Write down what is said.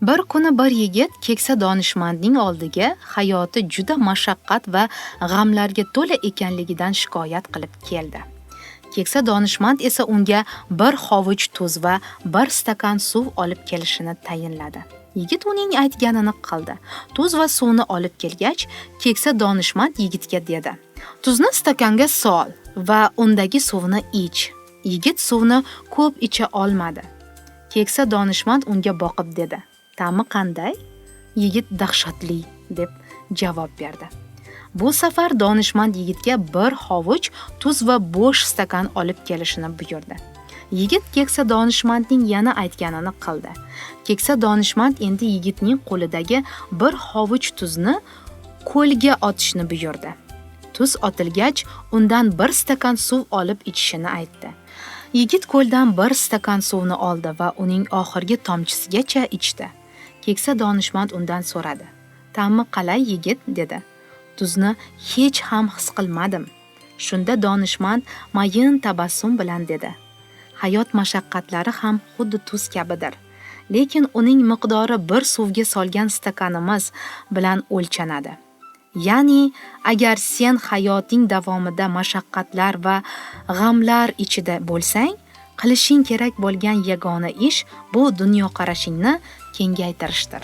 Bir kuni bir yigit keksa donishmandning oldiga hayoti juda mashaqqat va g'amlarga to'la ekanligidan shikoyat qilib keldi. Keksa donishmand esa unga bir hovuch tuz va bir stakan suv olib kelishini tayinladi. Yigit uning aytganini qildi. Tuz va suvni olib kelgach, keksa donishmand yigitga dedi: "Tuzni stakanga sol va undagi suvni ich." Yigit suvni ko'p icha olmadi. Keksa donishmand unga boqib dedi: "Ta'mi qanday?" Yigit "Dahshatli" deb javob berdi. Bu safar donishmand yigitga bir hovuch tuz va bo'sh stakan olib kelishini buyurdi. Yigit keksa donishmandning yana aytganini qildi. Keksa donishmand endi yigitning qo'lidagi bir hovuch tuzni ko'lga otishni buyurdi. Tuz otilgach, undan bir stakan suv olib ichishini aytdi. Yigit ko'ldan bir stakan suvni oldi va uning oxirgi tomchisigacha ichdi. Keksa donishmand undan so'radi: "Ta'mi qalay, yigit?" dedi. "Tuzni hech ham his qilmadim." Shunda donishmand mayin tabassum bilan dedi: "Hayot mashaqqatlari ham xuddi tuz kabidir, lekin uning miqdori bir suvga solgan stakanimiz bilan o'lchanadi. Ya'ni, agar sen hayoting davomida mashaqqatlar va g'amlar ichida bo'lsang, qilishing kerak bo'lgan yagona ish bu dunyoqarashingni kengaytirishdir."